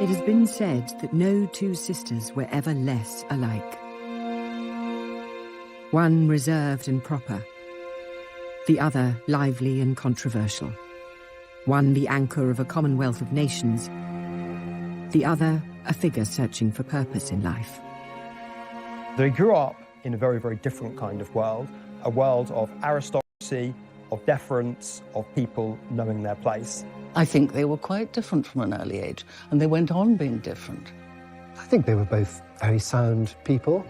It has been said that no two sisters were ever less alike. One reserved and proper, the other lively and controversial. One the anchor of a commonwealth of nations, the other a figure searching for purpose in life. They grew up in a very, very different kind of world, a world of aristocracy, of deference, of people knowing their place. I think they were quite different from an early age, and they went on being different. I think they were both very sound people,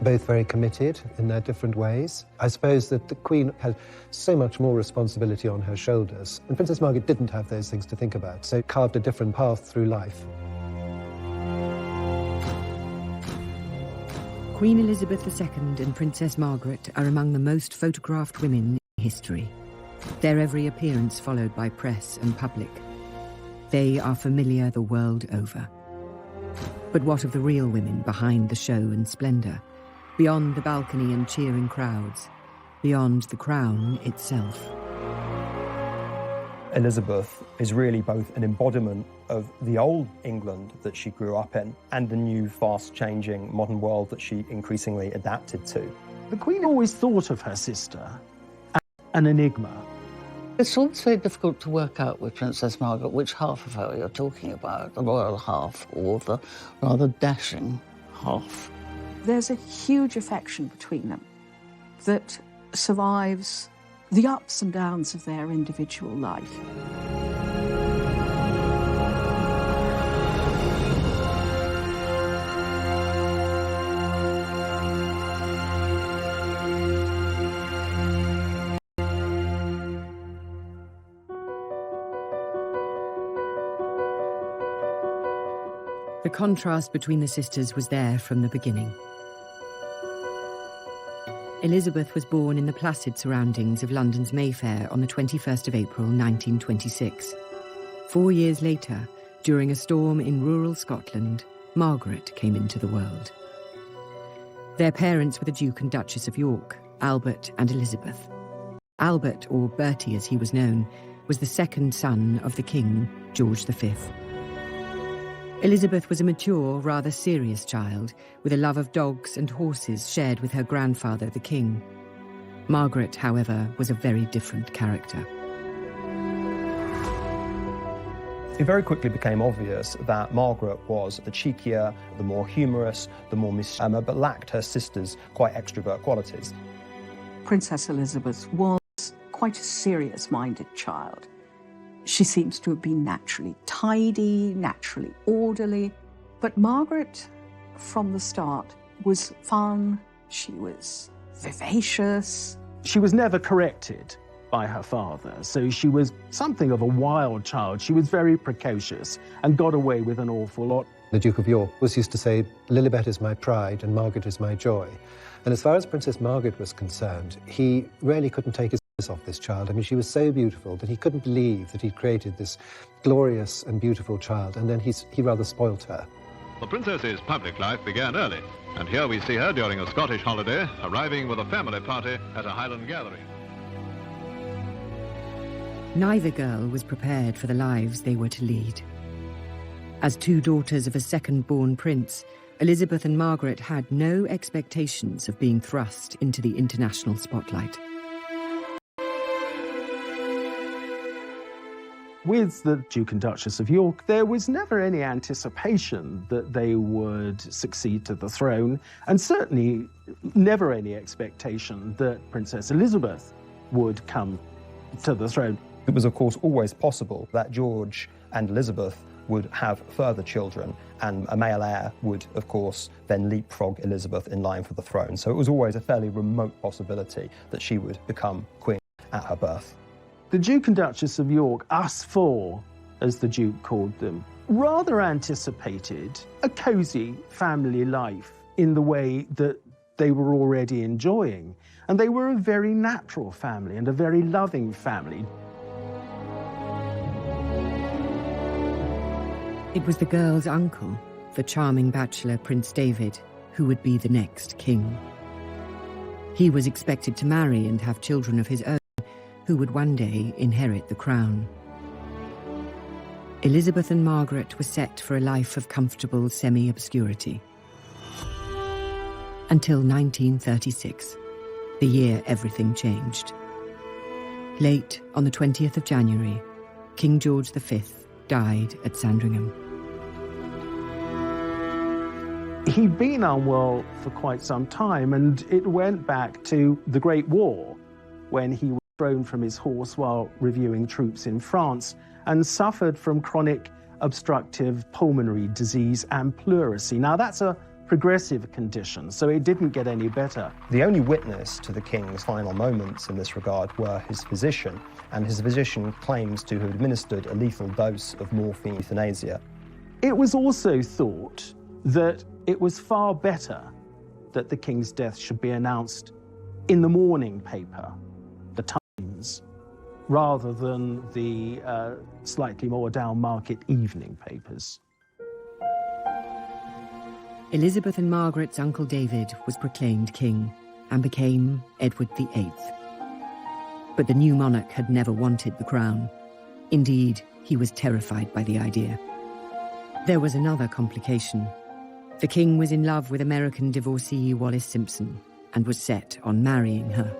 both very committed in their different ways. I suppose that the Queen had so much more responsibility on her shoulders, and Princess Margaret didn't have those things to think about, so carved a different path through life. Queen Elizabeth II and Princess Margaret are among the most photographed women in history. Their every appearance followed by press and public. They are familiar the world over. But what of the real women behind the show and splendour? Beyond the balcony and cheering crowds, beyond the crown itself. Elizabeth is really both an embodiment of the old England that she grew up in and the new, fast-changing modern world that she increasingly adapted to. The Queen always thought of her sister as an enigma. It's always very difficult to work out with Princess Margaret which half of her you're talking about, the royal half or the rather dashing half. There's a huge affection between them that survives the ups and downs of their individual life. The contrast between the sisters was there from the beginning. Elizabeth was born in the placid surroundings of London's Mayfair on the 21st of April 1926. 4 years later, during a storm in rural Scotland, Margaret came into the world. Their parents were the Duke and Duchess of York, Albert and Elizabeth. Albert, or Bertie as he was known, was the second son of the King, George V. Elizabeth was a mature, rather serious child, with a love of dogs and horses shared with her grandfather, the King. Margaret, however, was a very different character. It very quickly became obvious that Margaret was the cheekier, the more humorous, the more mischievous, but lacked her sister's quite extrovert qualities. Princess Elizabeth was quite a serious-minded child. She seems to have been naturally tidy, naturally orderly. But Margaret, from the start, was fun, she was vivacious. She was never corrected by her father, so she was something of a wild child. She was very precocious and got away with an awful lot. The Duke of York was used to say, Lilibet is my pride and Margaret is my joy. And as far as Princess Margaret was concerned, he really couldn't take his eyes off this child. I mean, she was so beautiful that he couldn't believe that he'd created this glorious and beautiful child, and then he rather spoilt her. The princess's public life began early, and here we see her during a Scottish holiday, arriving with a family party at a Highland gathering. Neither girl was prepared for the lives they were to lead. As two daughters of a second-born prince, Elizabeth and Margaret had no expectations of being thrust into the international spotlight. With the Duke and Duchess of York, there was never any anticipation that they would succeed to the throne, and certainly never any expectation that Princess Elizabeth would come to the throne. It was, of course, always possible that George and Elizabeth would have further children, and a male heir would, of course, then leapfrog Elizabeth in line for the throne. So it was always a fairly remote possibility that she would become queen at her birth. The Duke and Duchess of York, us four, as the Duke called them, rather anticipated a cosy family life in the way that they were already enjoying. And they were a very natural family and a very loving family. It was the girl's uncle, the charming bachelor Prince David, who would be the next king. He was expected to marry and have children of his own, who would one day inherit the crown. Elizabeth and Margaret were set for a life of comfortable semi-obscurity. Until 1936, the year everything changed. Late on the 20th of January, King George V died at Sandringham. He'd been unwell for quite some time, and it went back to the Great War, when he was thrown from his horse while reviewing troops in France and suffered from chronic obstructive pulmonary disease and pleurisy. Now, that's a progressive condition, so it didn't get any better. The only witness to the king's final moments in this regard were his physician, and his physician claims to have administered a lethal dose of morphine euthanasia. It was also thought that it was far better that the king's death should be announced in the morning paper, the Times, rather than the slightly more down-market evening papers. Elizabeth and Margaret's uncle David was proclaimed king and became Edward VIII. But the new monarch had never wanted the crown. Indeed, he was terrified by the idea. There was another complication. The king was in love with American divorcee Wallis Simpson and was set on marrying her.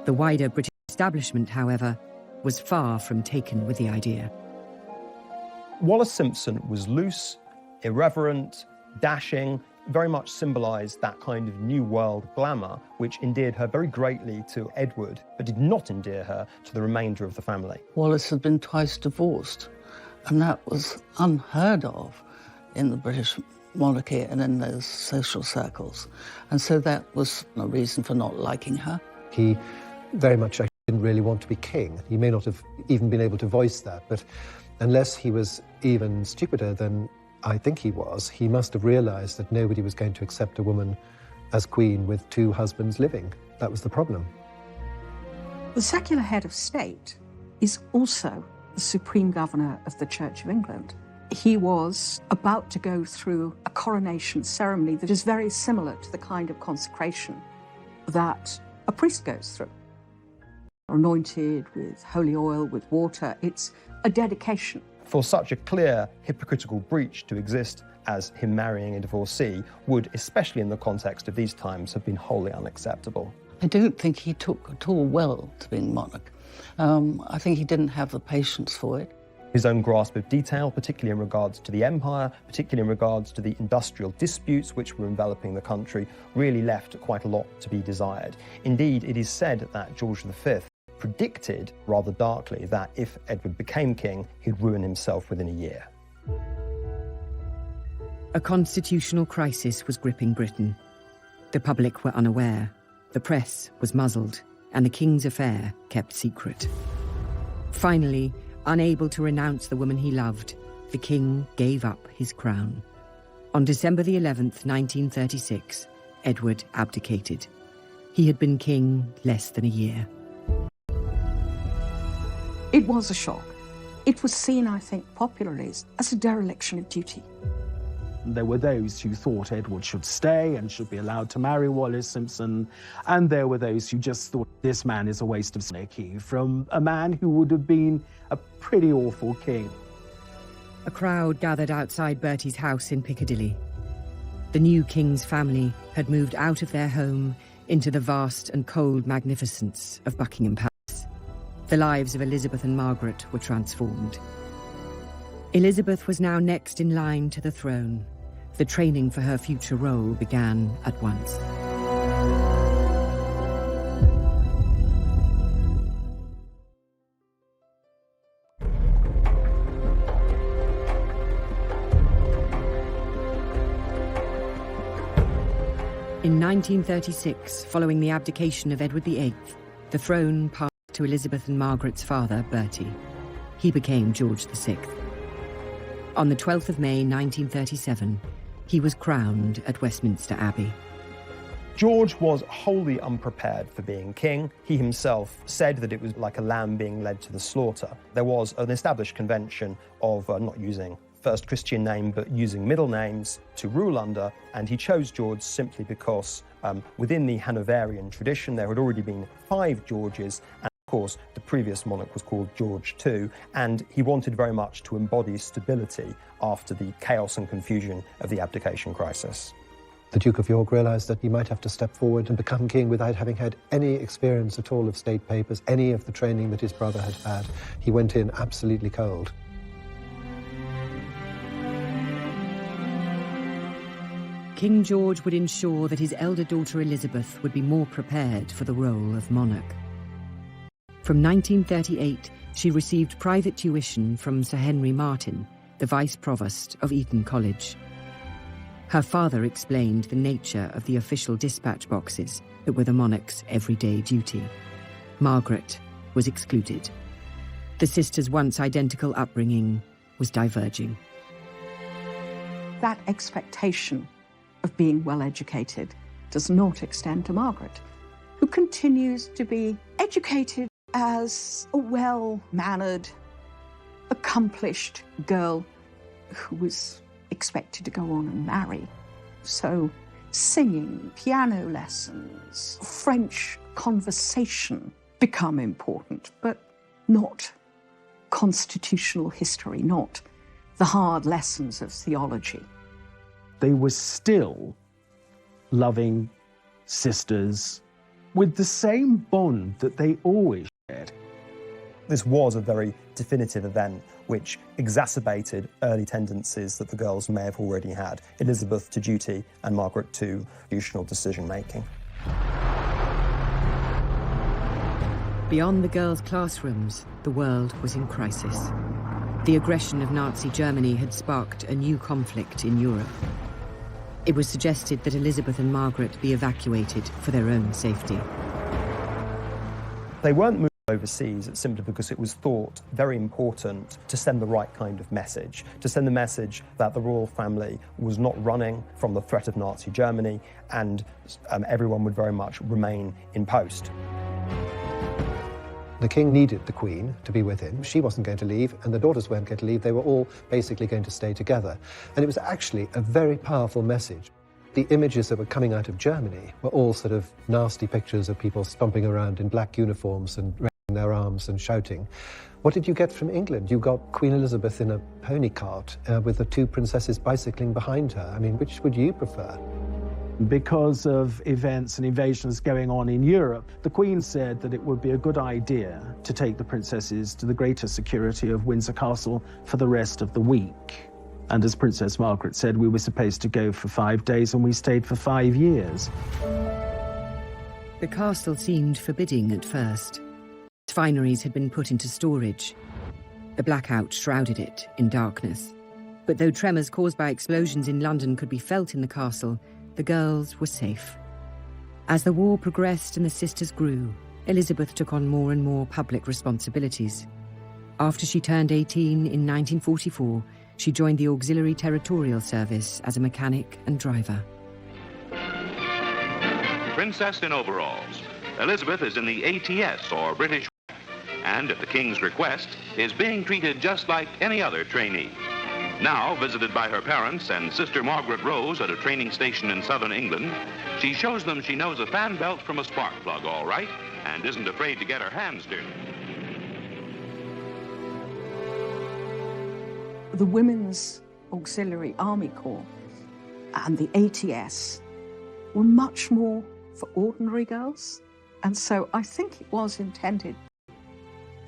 The wider British establishment, however, was far from taken with the idea. Wallis Simpson was loose, irreverent, dashing, very much symbolised that kind of New World glamour, which endeared her very greatly to Edward, but did not endear her to the remainder of the family. Wallis had been twice divorced, and that was unheard of in the British monarchy and in those social circles. And so that was a reason for not liking her. He very much didn't really want to be king. He may not have even been able to voice that, but unless he was even stupider than I think he was, he must have realised that nobody was going to accept a woman as queen with two husbands living. That was the problem. The secular head of state is also the supreme governor of the Church of England. He was about to go through a coronation ceremony that is very similar to the kind of consecration that a priest goes through. Anointed with holy oil, with water, it's a dedication. For such a clear hypocritical breach to exist as him marrying a divorcee would, especially in the context of these times, have been wholly unacceptable. I don't think he took at all well to being monarch. I think he didn't have the patience for it. His own grasp of detail, particularly in regards to the empire, particularly in regards to the industrial disputes which were enveloping the country, really left quite a lot to be desired. Indeed, it is said that George V predicted, rather darkly, that if Edward became king, he'd ruin himself within a year. A constitutional crisis was gripping Britain. The public were unaware, the press was muzzled, and the king's affair kept secret. Finally, unable to renounce the woman he loved, the king gave up his crown. On December the 11th, 1936, Edward abdicated. He had been king less than a year. It was a shock. It was seen, I think, popularly as a dereliction of duty. There were those who thought Edward should stay and should be allowed to marry Wallis Simpson, and there were those who just thought this man is a waste of monarchy from a man who would have been a pretty awful king. A crowd gathered outside Bertie's house in Piccadilly. The new king's family had moved out of their home into the vast and cold magnificence of Buckingham Palace. The lives of Elizabeth and Margaret were transformed. Elizabeth was now next in line to the throne. The training for her future role began at once. In 1936, following the abdication of Edward VIII, the throne passed to Elizabeth and Margaret's father, Bertie. He became George VI. On the 12th of May 1937, he was crowned at Westminster Abbey. George was wholly unprepared for being king. He himself said that it was like a lamb being led to the slaughter. There was an established convention of not using first Christian name, but using middle names to rule under, and he chose George simply because within the Hanoverian tradition there had already been 5 Georges, Of course, the previous monarch was called George II, and he wanted very much to embody stability after the chaos and confusion of the abdication crisis. The Duke of York realised that he might have to step forward and become king without having had any experience at all of state papers, any of the training that his brother had had. He went in absolutely cold. King George would ensure that his elder daughter Elizabeth would be more prepared for the role of monarch. From 1938, she received private tuition from Sir Henry Martin, the Vice Provost of Eton College. Her father explained the nature of the official dispatch boxes that were the monarch's everyday duty. Margaret was excluded. The sisters' once identical upbringing was diverging. That expectation of being well educated does not extend to Margaret, who continues to be educated as a well-mannered, accomplished girl who was expected to go on and marry. So singing, piano lessons, French conversation become important, but not constitutional history, not the hard lessons of theology. They were still loving sisters with the same bond that they always shared. This was a very definitive event which exacerbated early tendencies that the girls may have already had, Elizabeth to duty and Margaret to institutional decision-making. Beyond the girls' classrooms, the world was in crisis. The aggression of Nazi Germany had sparked a new conflict in Europe. It was suggested that Elizabeth and Margaret be evacuated for their own safety. They weren't moved overseas simply because it was thought very important to send the right kind of message, to send the message that the royal family was not running from the threat of Nazi Germany and everyone would very much remain in post. The king needed the Queen to be with him. She wasn't going to leave, and the daughters weren't going to leave. They were all basically going to stay together. And it was actually a very powerful message. The images that were coming out of Germany were all sort of nasty pictures of people stomping around in black uniforms and raising their arms and shouting. What did you get from England? You got Queen Elizabeth in a pony cart with the two princesses bicycling behind her. I mean, which would you prefer? Because of events and invasions going on in Europe, the Queen said that it would be a good idea to take the princesses to the greater security of Windsor Castle for the rest of the week. And as Princess Margaret said, we were supposed to go for 5 days and we stayed for 5 years. The castle seemed forbidding at first. Its fineries had been put into storage. The blackout shrouded it in darkness. But though tremors caused by explosions in London could be felt in the castle, the girls were safe. As the war progressed and the sisters grew, Elizabeth took on more and more public responsibilities. After she turned 18 in 1944, she joined the Auxiliary Territorial Service as a mechanic and driver. Princess in overalls. Elizabeth is in the ATS, or British, and at the King's request, is being treated just like any other trainee. Now, visited by her parents and sister Margaret Rose at a training station in southern England, she shows them she knows a fan belt from a spark plug, all right, and isn't afraid to get her hands dirty. The Women's Auxiliary Army Corps and the ATS were much more for ordinary girls. And so I think it was intended to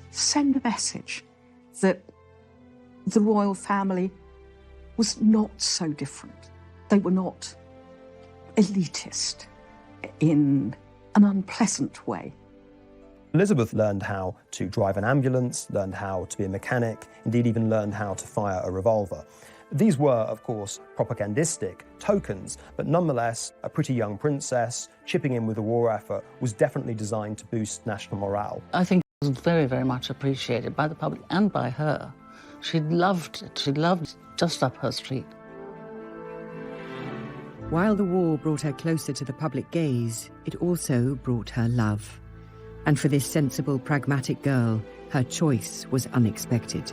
send a message that the royal family was not so different. They were not elitist in an unpleasant way. Elizabeth learned how to drive an ambulance, learned how to be a mechanic, indeed even learned how to fire a revolver. These were, of course, propagandistic tokens, but nonetheless, a pretty young princess chipping in with the war effort was definitely designed to boost national morale. I think it was very, very much appreciated by the public and by her. She loved it. She loved just up her street. While the war brought her closer to the public gaze, it also brought her love. And for this sensible, pragmatic girl, her choice was unexpected.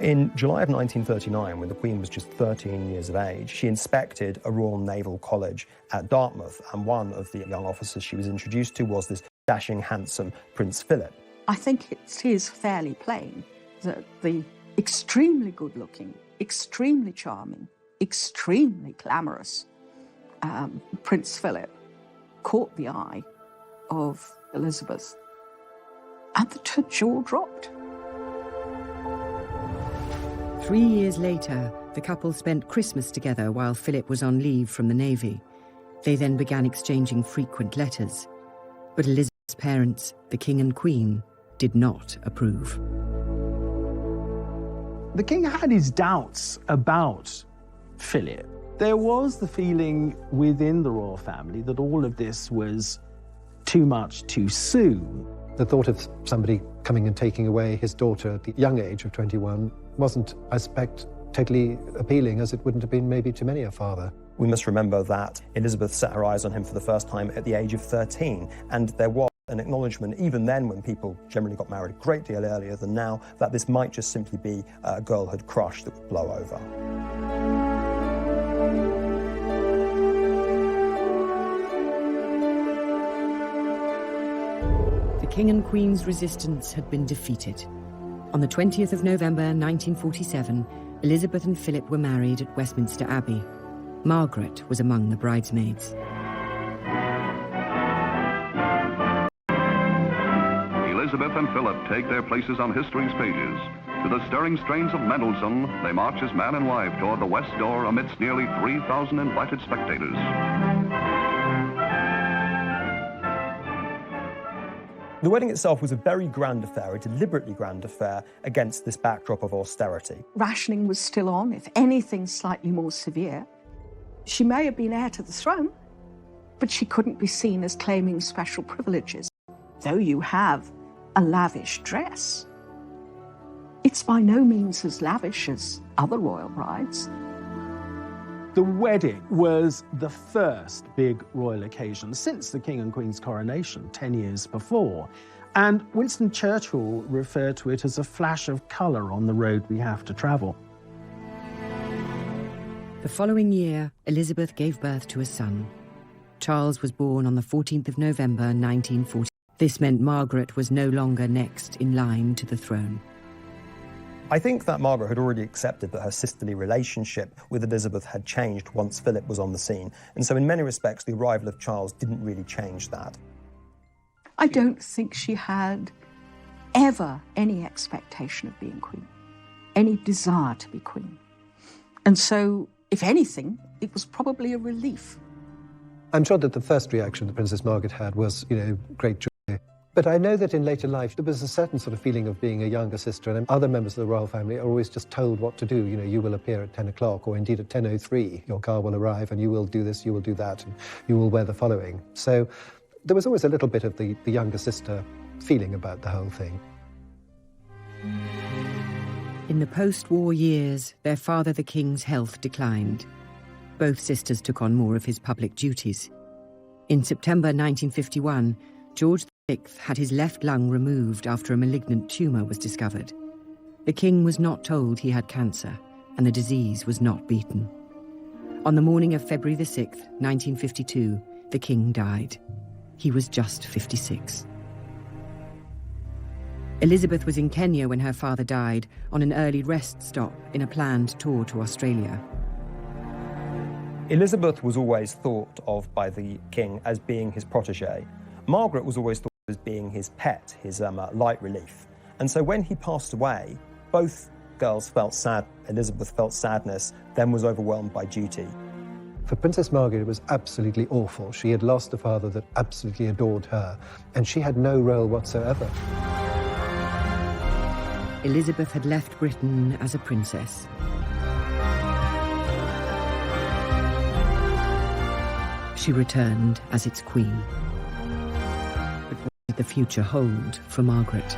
In July of 1939, when the Queen was just 13 years of age, she inspected a Royal Naval College at Dartmouth, and one of the young officers she was introduced to was this dashing, handsome Prince Philip. I think it is fairly plain that the extremely good-looking, extremely charming, extremely glamorous Prince Philip caught the eye of Elizabeth, and that her jaw dropped. 3 years later, the couple spent Christmas together while Philip was on leave from the Navy. They then began exchanging frequent letters. But Elizabeth's parents, the King and Queen, did not approve. The king had his doubts about Philip. There was the feeling within the royal family that all of this was too much too soon. The thought of somebody coming and taking away his daughter at the young age of 21 wasn't, I suspect, totally appealing, as it wouldn't have been maybe to many a father. We must remember that Elizabeth set her eyes on him for the first time at the age of 13, and there was an acknowledgement, even then when people generally got married a great deal earlier than now, that this might just simply be a girlhood crush that would blow over. The King and Queen's resistance had been defeated. On the 20th of November 1947, Elizabeth and Philip were married at Westminster Abbey. Margaret was among the bridesmaids. Elizabeth and Philip take their places on history's pages. To the stirring strains of Mendelssohn, they march as man and wife toward the west door amidst nearly 3,000 invited spectators. The wedding itself was a very grand affair, a deliberately grand affair, against this backdrop of austerity. Rationing was still on, if anything slightly more severe. She may have been heir to the throne, but she couldn't be seen as claiming special privileges. Though you have a lavish dress, it's by no means as lavish as other royal brides. The wedding was the first big royal occasion since the King and Queen's coronation 10 years before. And Winston Churchill referred to it as a flash of colour on the road we have to travel. The following year, Elizabeth gave birth to a son. Charles was born on the 14th of November 1940. This meant Margaret was no longer next in line to the throne. I think that Margaret had already accepted that her sisterly relationship with Elizabeth had changed once Philip was on the scene. And so in many respects, the arrival of Charles didn't really change that. I don't think she had ever any expectation of being queen, any desire to be queen. And so, if anything, it was probably a relief. I'm sure that the first reaction that Princess Margaret had was, great joy. But I know that in later life, there was a certain sort of feeling of being a younger sister, and other members of the royal family are always just told what to do. You will appear at 10 o'clock, or indeed at 10:03, your car will arrive, and you will do this, you will do that, and you will wear the following. So there was always a little bit of the younger sister feeling about the whole thing. In the post-war years, their father, the King's health declined. Both sisters took on more of his public duties. In September 1951, George VI had his left lung removed after a malignant tumour was discovered. The King was not told he had cancer, and the disease was not beaten. On the morning of February the 6th, 1952, the King died. He was just 56. Elizabeth was in Kenya when her father died, on an early rest stop in a planned tour to Australia. Elizabeth was always thought of by the King as being his protégé. Margaret was always thought of as being his pet, his light relief. And so when he passed away, both girls felt sad. Elizabeth felt sadness, then was overwhelmed by duty. For Princess Margaret, it was absolutely awful. She had lost a father that absolutely adored her, and she had no role whatsoever. Elizabeth had left Britain as a princess. She returned as its queen. But what did the future hold for Margaret?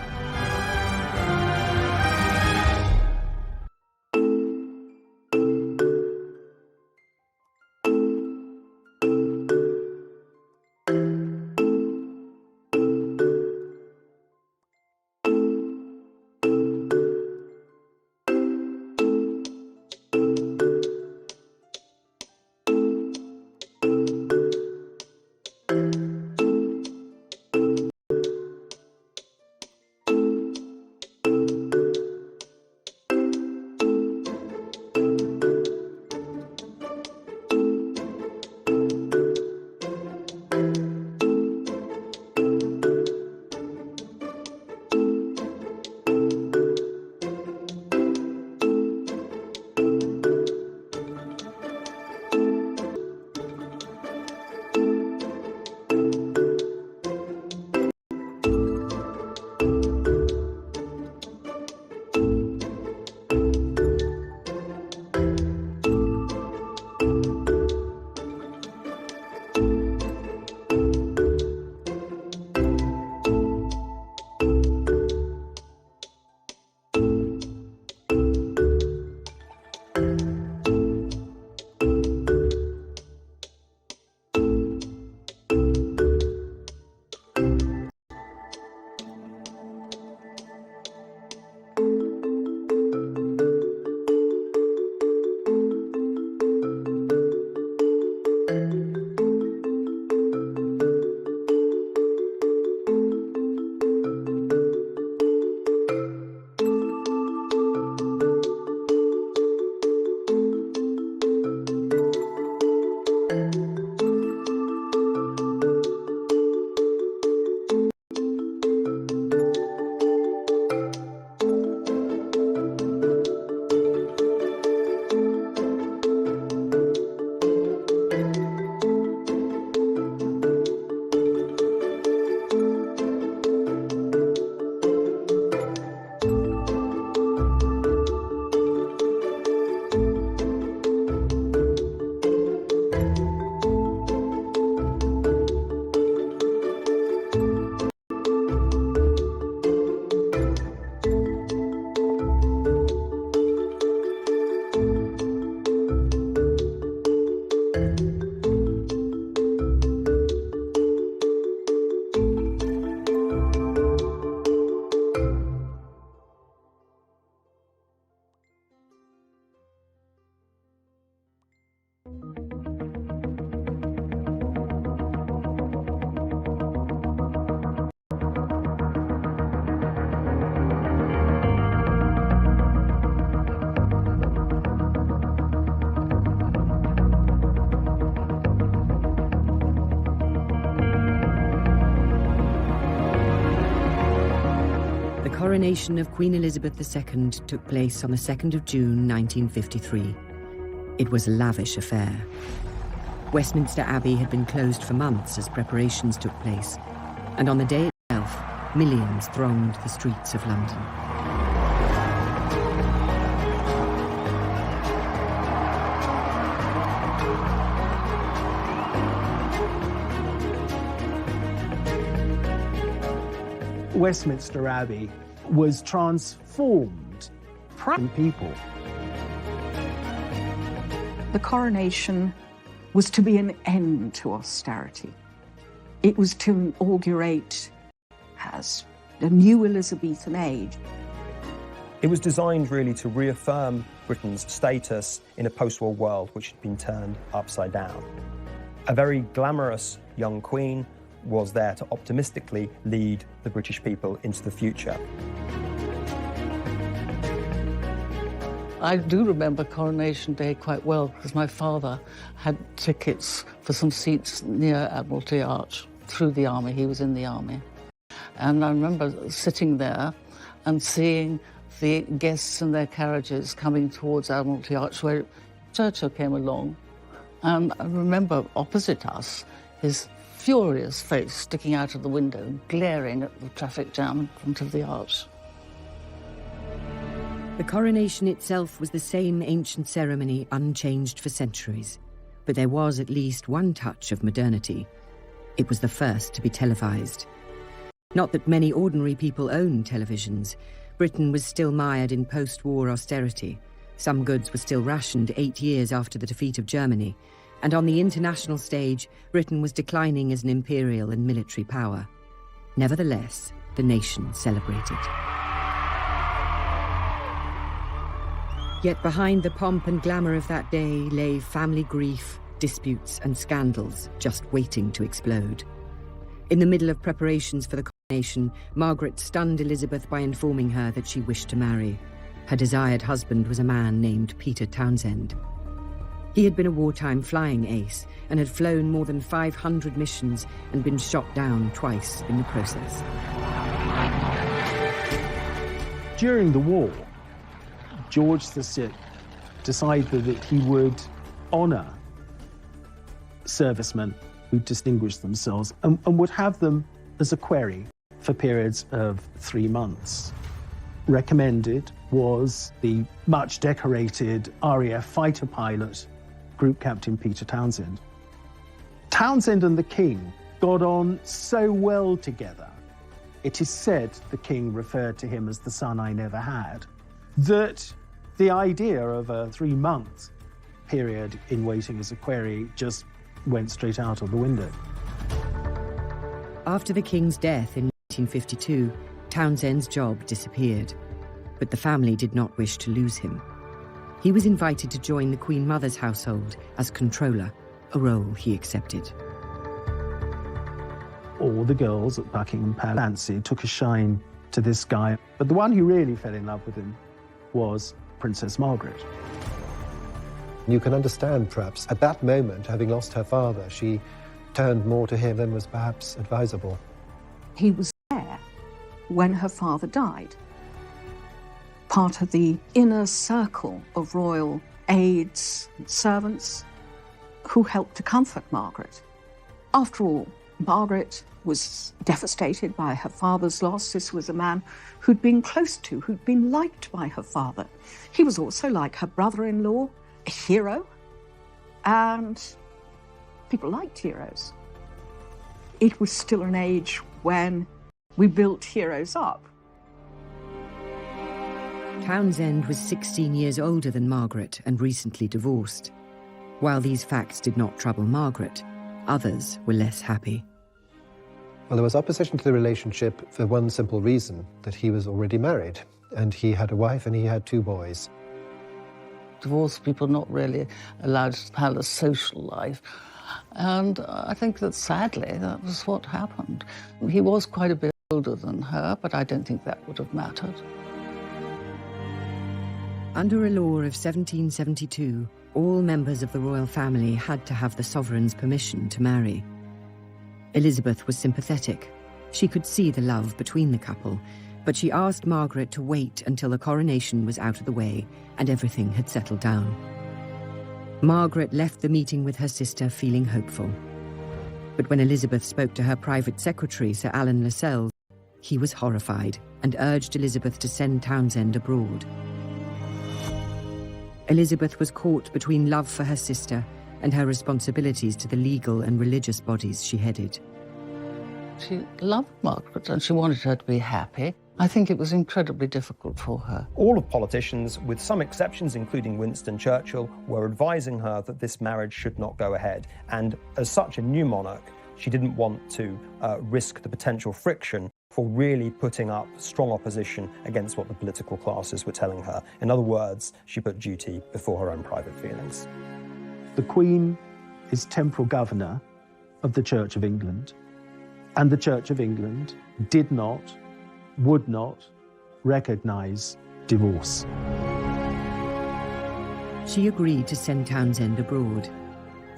coronation of Queen Elizabeth II took place on the 2nd of June 1953. It was a lavish affair. Westminster Abbey had been closed for months as preparations took place, and on the day itself, millions thronged the streets of London. Westminster Abbey was transformed by people. The coronation was to be an end to austerity. It was to inaugurate as a new Elizabethan age. It was designed really to reaffirm Britain's status in a post-war world which had been turned upside down. A very glamorous young queen was there to optimistically lead the British people into the future. I do remember Coronation Day quite well because my father had tickets for some seats near Admiralty Arch through the army. He was in the army. And I remember sitting there and seeing the guests in their carriages coming towards Admiralty Arch where Churchill came along. And I remember opposite us his furious face sticking out of the window, glaring at the traffic jam in front of the arch. The coronation itself was the same ancient ceremony unchanged for centuries, but there was at least one touch of modernity. It was the first to be televised. Not that many ordinary people owned televisions. Britain was still mired in post-war austerity. Some goods were still rationed 8 years after the defeat of Germany, and on the international stage, Britain was declining as an imperial and military power. Nevertheless, the nation celebrated. Yet behind the pomp and glamour of that day lay family grief, disputes and scandals just waiting to explode. In the middle of preparations for the coronation, Margaret stunned Elizabeth by informing her that she wished to marry. Her desired husband was a man named Peter Townsend. He had been a wartime flying ace and had flown more than 500 missions and been shot down twice in the process. During the war, George VI decided that he would honour servicemen who distinguished themselves and would have them as a query for periods of 3 months. Recommended was the much decorated RAF fighter pilot, Group Captain Peter Townsend. Townsend and the King got on so well together. It is said the King referred to him as the son I never had, that the idea of a 3-month period in waiting as a query just went straight out of the window. After the King's death in 1952, Townsend's job disappeared, but the family did not wish to lose him. He was invited to join the Queen Mother's household as controller, a role he accepted. All the girls at Buckingham Palace took a shine to this guy, but the one who really fell in love with him was Princess Margaret. You can understand, perhaps, at that moment, having lost her father, she turned more to him than was perhaps advisable. He was there when her father died, part of the inner circle of royal aides and servants who helped to comfort Margaret. After all, Margaret was devastated by her father's loss. This was a man who'd been close to, who'd been liked by her father. He was also, like her brother-in-law, a hero, and people liked heroes. It was still an age when we built heroes up. Townsend was 16 years older than Margaret and recently divorced. While these facts did not trouble Margaret, others were less happy. Well, there was opposition to the relationship for one simple reason, that he was already married, and he had a wife and he had 2 boys. Divorced people not really allowed to have a social life. And I think that sadly, that was what happened. He was quite a bit older than her, but I don't think that would have mattered. Under a law of 1772, all members of the royal family had to have the sovereign's permission to marry. Elizabeth was sympathetic. She could see the love between the couple, But she asked Margaret to wait until the coronation was out of the way and everything had settled down. Margaret left the meeting with her sister feeling hopeful. But when Elizabeth spoke to her private secretary, Sir Alan Lascelles, he was horrified and urged Elizabeth to send Townshend abroad. Elizabeth was caught between love for her sister and her responsibilities to the legal and religious bodies she headed. She loved Margaret and she wanted her to be happy. I think it was incredibly difficult for her. All of politicians, with some exceptions including Winston Churchill, were advising her that this marriage should not go ahead. And as such a new monarch, she didn't want to risk the potential friction for really putting up strong opposition against what the political classes were telling her. In other words, she put duty before her own private feelings. The Queen is temporal governor of the Church of England, and the Church of England did not, would not recognise divorce. She agreed to send Townshend abroad.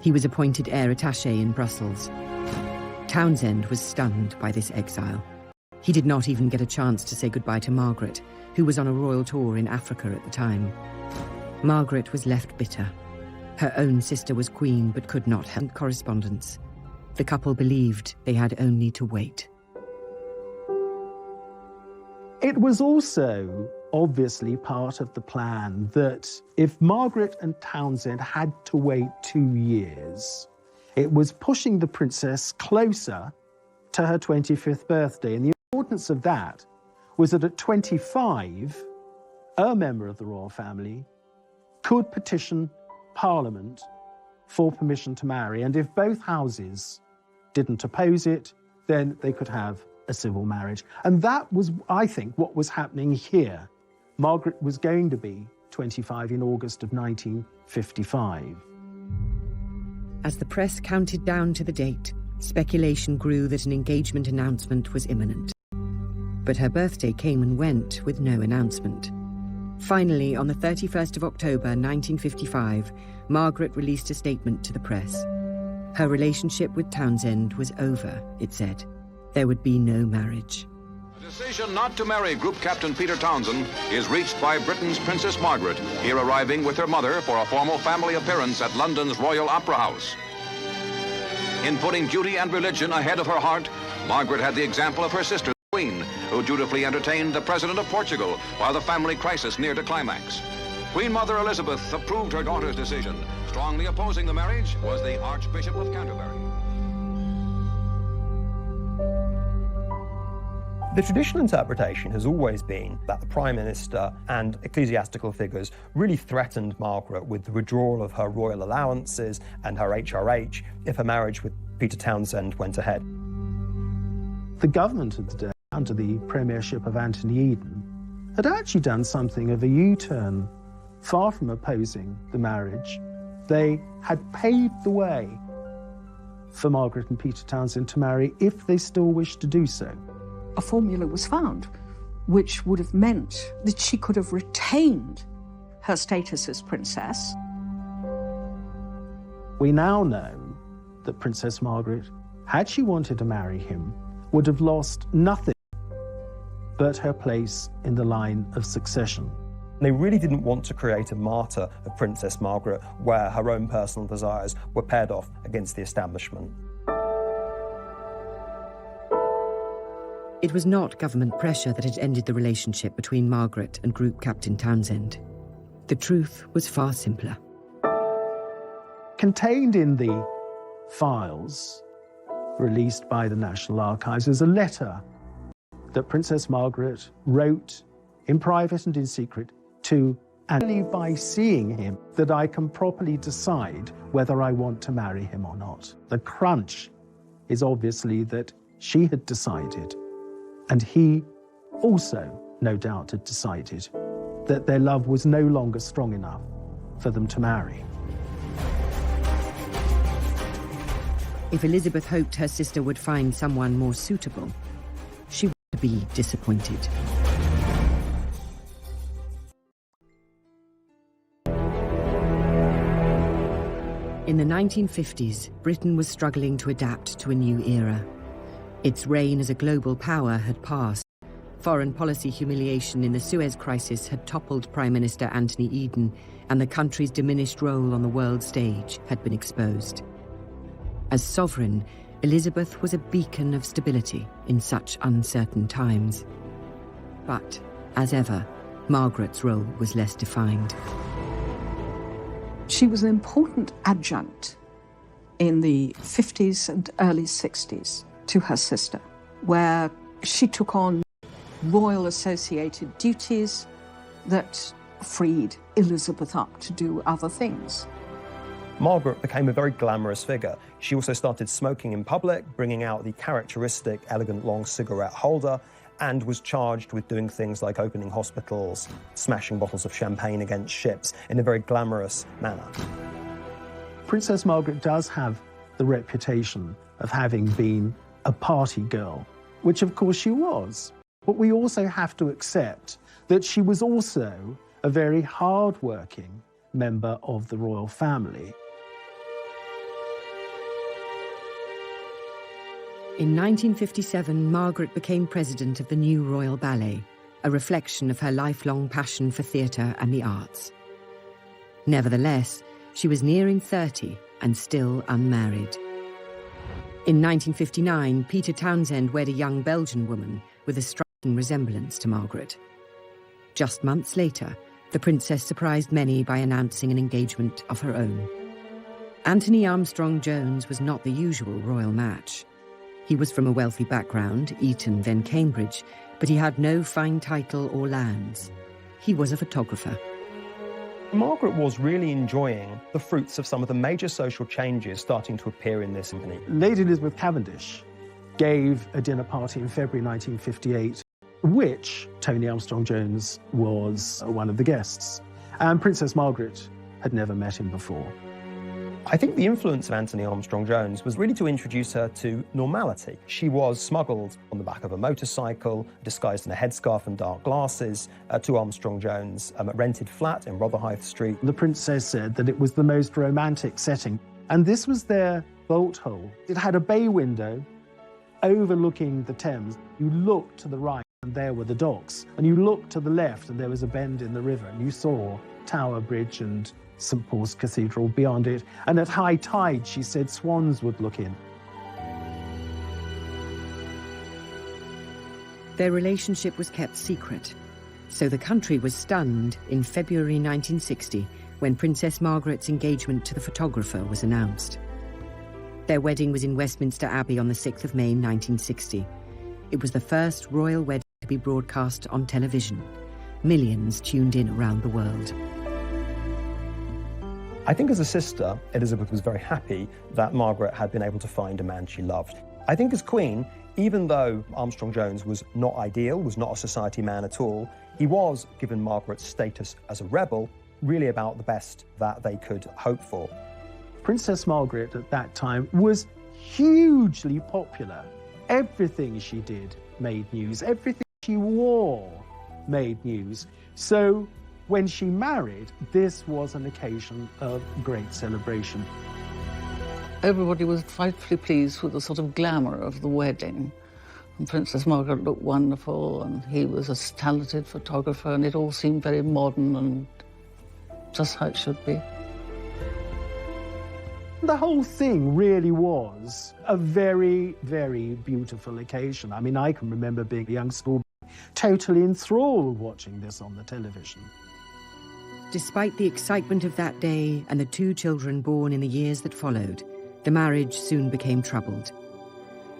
He was appointed heir attaché in Brussels. Townshend was stunned by this exile. He did not even get a chance to say goodbye to Margaret, who was on a royal tour in Africa at the time. Margaret was left bitter. Her own sister was queen but could not have correspondence. The couple believed they had only to wait. It was also obviously part of the plan that if Margaret and Townshend had to wait 2 years, it was pushing the princess closer to her 25th birthday. And the importance of that was that at 25, a member of the royal family could petition Parliament for permission to marry. And if both houses didn't oppose it, then they could have a civil marriage. And that was, I think, what was happening here. Margaret was going to be 25 in August of 1955. As the press counted down to the date, speculation grew that an engagement announcement was imminent. But her birthday came and went with no announcement. Finally, on the 31st of October 1955, Margaret released a statement to the press. Her relationship with Townshend was over, it said. There would be no marriage. The decision not to marry Group Captain Peter Townshend is reached by Britain's Princess Margaret, here arriving with her mother for a formal family appearance at London's Royal Opera House. In putting duty and religion ahead of her heart, Margaret had the example of her sister, the Queen, who dutifully entertained the President of Portugal while the family crisis neared a climax. Queen Mother Elizabeth approved her daughter's decision. Strongly opposing the marriage was the Archbishop of Canterbury. The traditional interpretation has always been that the Prime Minister and ecclesiastical figures really threatened Margaret with the withdrawal of her royal allowances and her HRH if her marriage with Peter Townshend went ahead. The government of the day, under the premiership of Anthony Eden, had actually done something of a U-turn. Far from opposing the marriage, they had paved the way for Margaret and Peter Townshend to marry if they still wished to do so. A formula was found, which would have meant that she could have retained her status as princess. We now know that Princess Margaret, had she wanted to marry him, would have lost nothing but her place in the line of succession. They really didn't want to create a martyr of Princess Margaret where her own personal desires were paired off against the establishment. It was not government pressure that had ended the relationship between Margaret and Group Captain Townshend. The truth was far simpler. Contained in the files released by the National Archives is a letter that Princess Margaret wrote in private and in secret to, and only by seeing him that I can properly decide whether I want to marry him or not. The crunch is obviously that she had decided, and he also, no doubt, had decided that their love was no longer strong enough for them to marry. If Elizabeth hoped her sister would find someone more suitable, she would be disappointed. In the 1950s, Britain was struggling to adapt to a new era. Its reign as a global power had passed. Foreign policy humiliation in the Suez Crisis had toppled Prime Minister Anthony Eden, and the country's diminished role on the world stage had been exposed. As sovereign, Elizabeth was a beacon of stability in such uncertain times. But, as ever, Margaret's role was less defined. She was an important adjunct in the 50s and early 60s to her sister, where she took on royal associated duties that freed Elizabeth up to do other things. Margaret became a very glamorous figure. She also started smoking in public, bringing out the characteristic elegant long cigarette holder, and was charged with doing things like opening hospitals, smashing bottles of champagne against ships in a very glamorous manner. Princess Margaret does have the reputation of having been a party girl, which of course she was. But we also have to accept that she was also a very hard-working member of the royal family. In 1957, Margaret became president of the new Royal Ballet, a reflection of her lifelong passion for theatre and the arts. Nevertheless, she was nearing 30 and still unmarried. In 1959, Peter Townsend wed a young Belgian woman with a striking resemblance to Margaret. Just months later, the princess surprised many by announcing an engagement of her own. Anthony Armstrong-Jones was not the usual royal match. He was from a wealthy background, Eton then Cambridge, but he had no fine title or lands. He was a photographer. Margaret was really enjoying the fruits of some of the major social changes starting to appear in this company. Lady Elizabeth Cavendish gave a dinner party in February 1958, which Tony Armstrong-Jones was one of the guests. And Princess Margaret had never met him before. I think the influence of Anthony Armstrong-Jones was really to introduce her to normality. She was smuggled on the back of a motorcycle, disguised in a headscarf and dark glasses, to Armstrong-Jones' rented flat in Rotherhithe Street. The princess said that it was the most romantic setting, and this was their bolt hole. It had a bay window overlooking the Thames. You looked to the right, and there were the docks, and you looked to the left, and there was a bend in the river, and you saw Tower Bridge and St Paul's Cathedral beyond it, and at high tide, she said, swans would look in. Their relationship was kept secret, so the country was stunned in February 1960 when Princess Margaret's engagement to the photographer was announced. Their wedding was in Westminster Abbey on the 6th of May 1960. It was the first royal wedding to be broadcast on television. Millions tuned in around the world. I think as a sister, Elizabeth was very happy that Margaret had been able to find a man she loved. I think as Queen, even though Armstrong-Jones was not ideal, was not a society man at all, he was, given Margaret's status as a rebel, really about the best that they could hope for. Princess Margaret at that time was hugely popular. Everything she did made news. Everything she wore made news. So when she married, this was an occasion of great celebration. Everybody was frightfully pleased with the sort of glamour of the wedding. And Princess Margaret looked wonderful, and he was a talented photographer, and it all seemed very modern and just how it should be. The whole thing really was a very, very beautiful occasion. I mean, I can remember being a young schoolboy, totally enthralled watching this on the television. Despite the excitement of that day and the 2 children born in the years that followed, the marriage soon became troubled.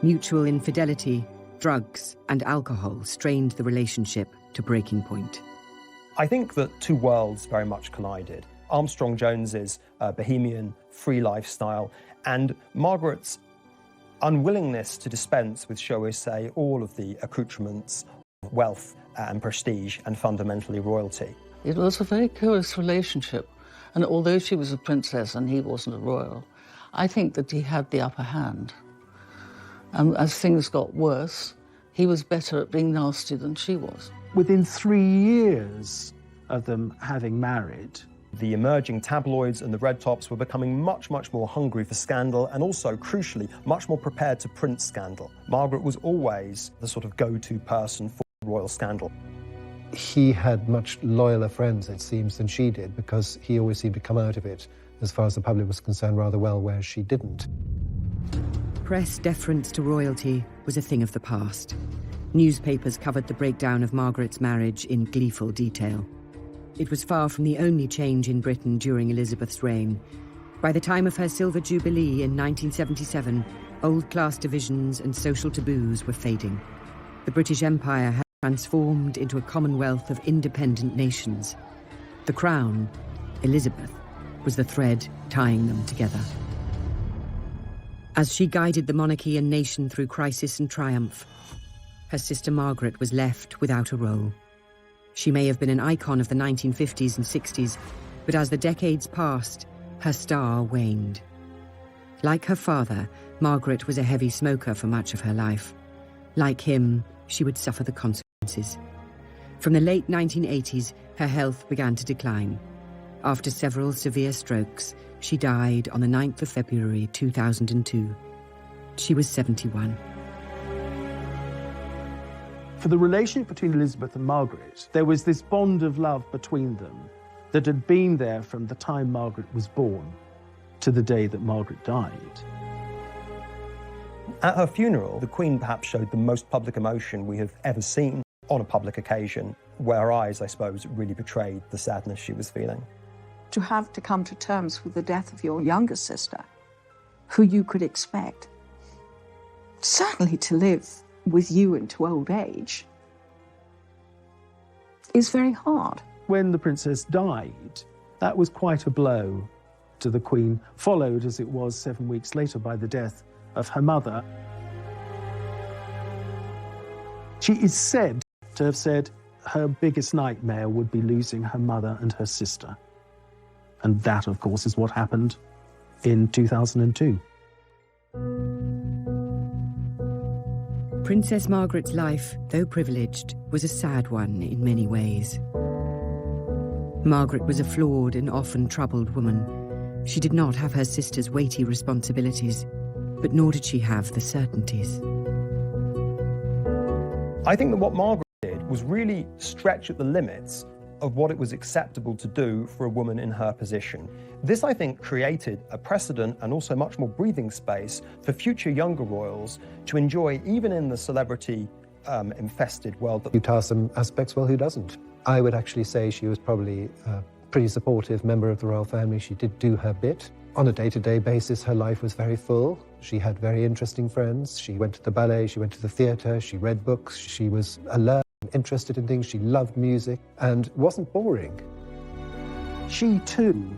Mutual infidelity, drugs, and alcohol strained the relationship to breaking point. I think that 2 worlds very much collided. Armstrong-Jones's bohemian, free lifestyle, and Margaret's unwillingness to dispense with, shall we say, all of the accoutrements of wealth and prestige and fundamentally royalty. It was a very curious relationship, and although she was a princess and he wasn't a royal, I think that he had the upper hand. And as things got worse, he was better at being nasty than she was. Within 3 years of them having married, the emerging tabloids and the red tops were becoming much, much more hungry for scandal and also, crucially, much more prepared to print scandal. Margaret was always the sort of go-to person for royal scandal. He had much loyaler friends, it seems, than she did, because he always seemed to come out of it, as far as the public was concerned, rather well, whereas she didn't. Press deference to royalty was a thing of the past. Newspapers covered the breakdown of Margaret's marriage in gleeful detail. It was far from the only change in Britain during Elizabeth's reign. By the time of her Silver Jubilee in 1977, old-class divisions and social taboos were fading. The British Empire had transformed into a commonwealth of independent nations. The crown, Elizabeth, was the thread tying them together. As she guided the monarchy and nation through crisis and triumph, her sister Margaret was left without a role. She may have been an icon of the 1950s and 60s, but as the decades passed, her star waned. Like her father, Margaret was a heavy smoker for much of her life. Like him, she would suffer the consequences. From the late 1980s, her health began to decline. After several severe strokes, she died on the 9th of February 2002. She was 71. For the relationship between Elizabeth and Margaret, there was this bond of love between them that had been there from the time Margaret was born to the day that Margaret died. At her funeral, the Queen perhaps showed the most public emotion we have ever seen on a public occasion, where her eyes, I suppose, really betrayed the sadness she was feeling. To have to come to terms with the death of your younger sister, who you could expect certainly to live with you into old age, is very hard. When the princess died, that was quite a blow to the Queen, followed, as it was 7 weeks later, by the death of her mother. She is said to have said her biggest nightmare would be losing her mother and her sister. And that, of course, is what happened in 2002. Princess Margaret's life, though privileged, was a sad one in many ways. Margaret was a flawed and often troubled woman. She did not have her sister's weighty responsibilities, but nor did she have the certainties. I think that what Margaret did was really stretch at the limits of what it was acceptable to do for a woman in her position. This, I think, created a precedent and also much more breathing space for future younger royals to enjoy, even in the celebrity-infested world. You task some aspects, well, who doesn't? I would actually say she was probably a pretty supportive member of the royal family. She did do her bit. On a day-to-day basis, her life was very full. She had very interesting friends. She went to the ballet, she went to the theatre, she read books, she was alert, interested in things, she loved music, and wasn't boring. She, too,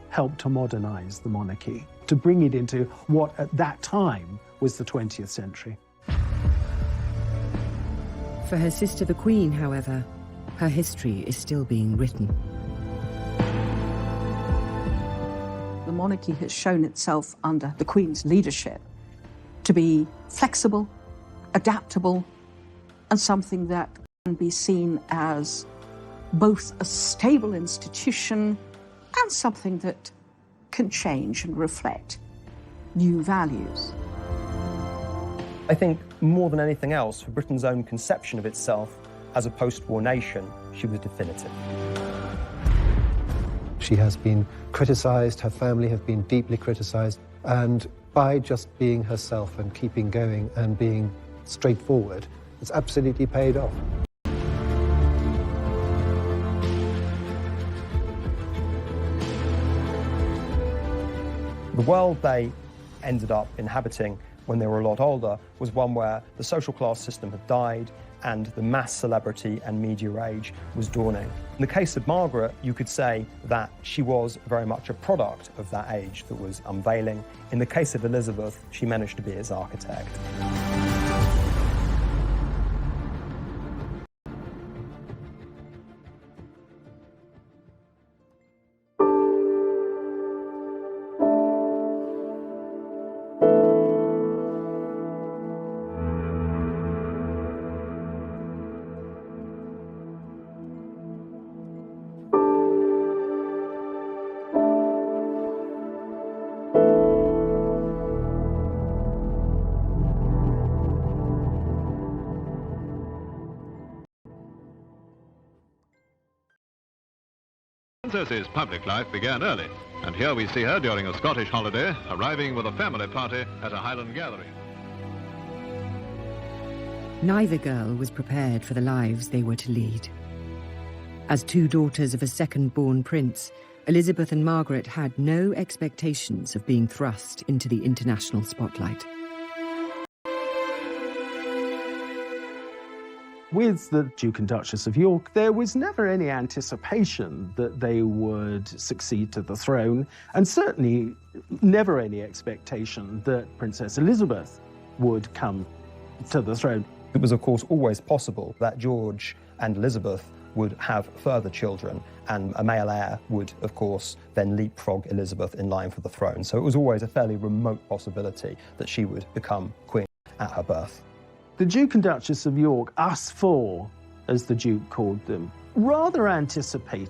helped to modernise the monarchy, to bring it into what, at that time, was the 20th century. For her sister, the Queen, however, her history is still being written. The monarchy has shown itself under the Queen's leadership to be flexible, adaptable, and something that can be seen as both a stable institution and something that can change and reflect new values. I think more than anything else, for Britain's own conception of itself as a post-war nation, she was definitive. She has been criticised, her family have been deeply criticised, and by just being herself and keeping going and being straightforward, it's absolutely paid off. The world they ended up inhabiting when they were a lot older was one where the social class system had died and the mass celebrity and media age was dawning. In the case of Margaret, you could say that she was very much a product of that age that was unveiling. In the case of Elizabeth, she managed to be its architect. Princess's public life began early, and here we see her during a Scottish holiday, arriving with a family party at a Highland gathering. Neither girl was prepared for the lives they were to lead. As two daughters of a second-born prince, Elizabeth and Margaret had no expectations of being thrust into the international spotlight. With the Duke and Duchess of York, there was never any anticipation that they would succeed to the throne, and certainly never any expectation that Princess Elizabeth would come to the throne. It was, of course, always possible that George and Elizabeth would have further children, and a male heir would, of course, then leapfrog Elizabeth in line for the throne. So it was always a fairly remote possibility that she would become queen at her birth. The Duke and Duchess of York, us four, as the Duke called them, rather anticipated